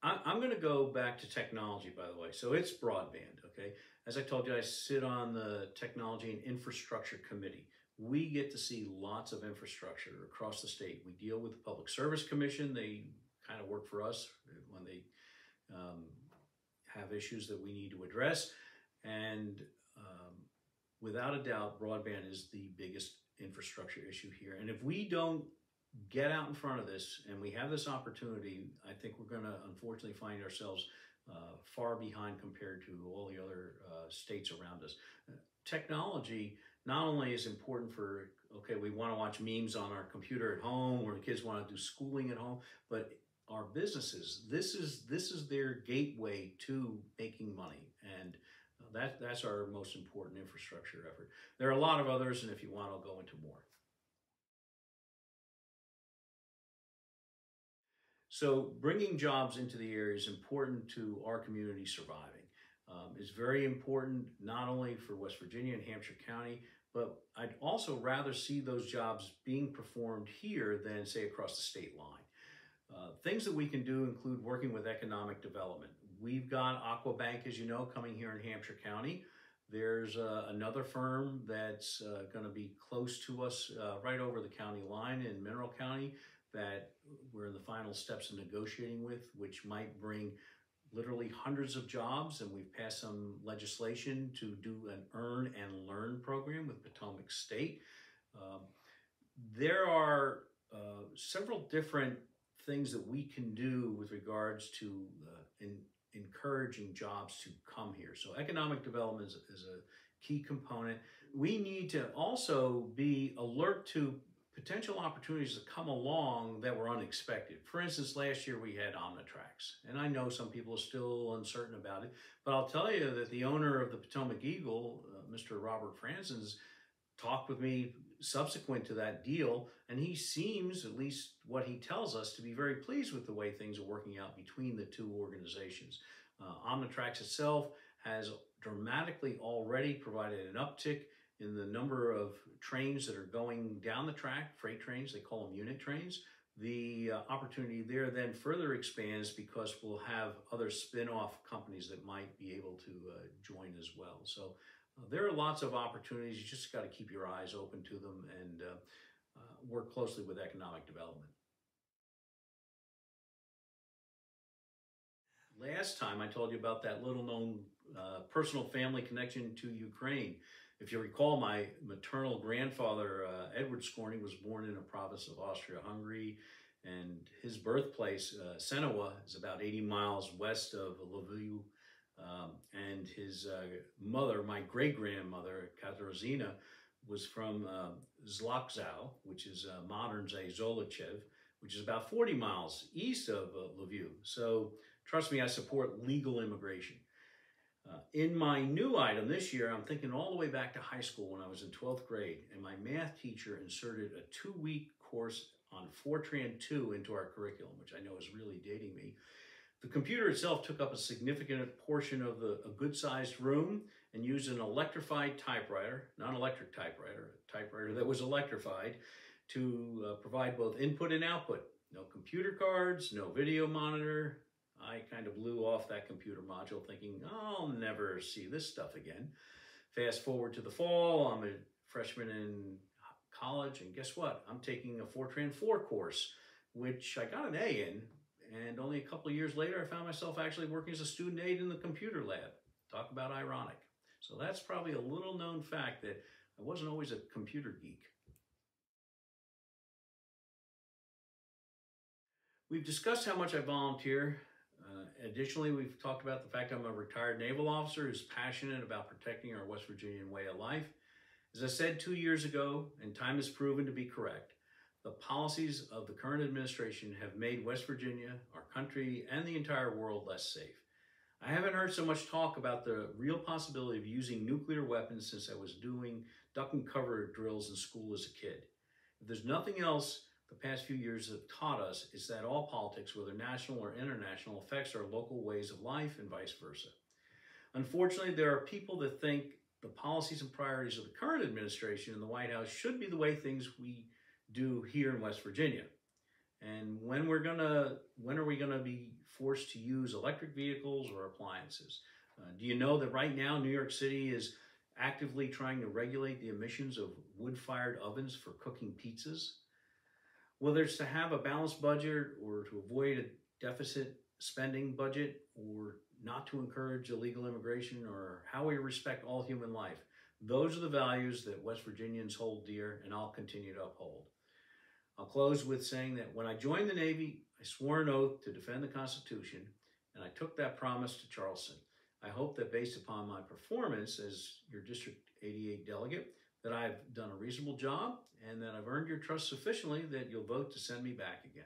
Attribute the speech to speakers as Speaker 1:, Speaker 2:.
Speaker 1: I'm going to go back to technology, by the way. So it's broadband, okay? As I told you, I sit on the Technology and Infrastructure Committee. We get to see lots of infrastructure across the state. We deal with the Public Service Commission. They kind of work for us when they um, have issues that we need to address. And without a doubt, broadband is the biggest infrastructure issue here. And if we don't get out in front of this and we have this opportunity, I think we're going to unfortunately find ourselves far behind compared to all the other states around us. Technology not only is important for, okay, we want to watch memes on our computer at home, or the kids want to do schooling at home, but our businesses, this is their gateway to making money, and that's our most important infrastructure effort. There are a lot of others, and if you want, I'll go into more. So bringing jobs into the area is important to our community surviving. It's very important not only for West Virginia and Hampshire County, but I'd also rather see those jobs being performed here than, say, across the state line. Things that we can do include working with economic development. We've got Aquabank, as you know, coming here in Hampshire County. There's another firm that's going to be close to us right over the county line in Mineral County that we're in the final steps of negotiating with, which might bring literally hundreds of jobs. And we've passed some legislation to do an earn and learn program with Potomac State. There are several different things that we can do with regards to encouraging jobs to come here. So economic development is a key component. We need to also be alert to potential opportunities that come along that were unexpected. For instance, last year we had Omnitrax, and I know some people are still uncertain about it, but I'll tell you that the owner of the Potomac Eagle, Mr. Robert Franzen's, talked with me subsequent to that deal, and he seems, at least what he tells us, to be very pleased with the way things are working out between the two organizations. Omnitrax itself has dramatically already provided an uptick in the number of trains that are going down the track, freight trains, they call them unit trains. The opportunity there then further expands because we'll have other spin-off companies that might be able to join as well. So there are lots of opportunities. You just got to keep your eyes open to them and work closely with economic development. Last time I told you about that little known personal family connection to Ukraine. If you recall, my maternal grandfather, Edward Scorning, was born in a province of Austria-Hungary, and his birthplace, Senowa, is about 80 miles west of Lviv. And his mother, my great-grandmother, Katarzyna, was from Zlakzow, which is modern-day Zolochev, which is about 40 miles east of Lviv. So trust me, I support legal immigration. In my new item this year, I'm thinking all the way back to high school when I was in 12th grade, and my math teacher inserted a 2-week course on Fortran 2 into our curriculum, which I know is really dating me. The computer itself took up a significant portion of a good-sized room and used an electrified typewriter, not an electric typewriter, a typewriter that was electrified, to provide both input and output. No computer cards, no video monitor. I kind of blew off that computer module thinking, oh, I'll never see this stuff again. Fast forward to the fall, I'm a freshman in college, and guess what? I'm taking a Fortran 4 course, which I got an A in, and only a couple of years later, I found myself actually working as a student aide in the computer lab. Talk about ironic. So that's probably a little known fact that I wasn't always a computer geek. We've discussed how much I volunteer. Additionally, we've talked about the fact I'm a retired naval officer who's passionate about protecting our West Virginian way of life. As I said 2 years ago, and time has proven to be correct, the policies of the current administration have made West Virginia, our country, and the entire world less safe. I haven't heard so much talk about the real possibility of using nuclear weapons since I was doing duck and cover drills in school as a kid. If there's nothing else the past few years have taught us, is that all politics, whether national or international, affects our local ways of life and vice versa. Unfortunately, there are people that think the policies and priorities of the current administration in the White House should be the way things we do here in West Virginia. And when are we gonna be forced to use electric vehicles or appliances? Do you know that right now New York City is actively trying to regulate the emissions of wood-fired ovens for cooking pizzas? Whether it's to have a balanced budget or to avoid a deficit spending budget or not to encourage illegal immigration or how we respect all human life, those are the values that West Virginians hold dear and I'll continue to uphold. I'll close with saying that when I joined the Navy, I swore an oath to defend the Constitution, and I took that promise to Charleston. I hope that based upon my performance as your District 88 delegate, that I've done a reasonable job and that I've earned your trust sufficiently that you'll vote to send me back again.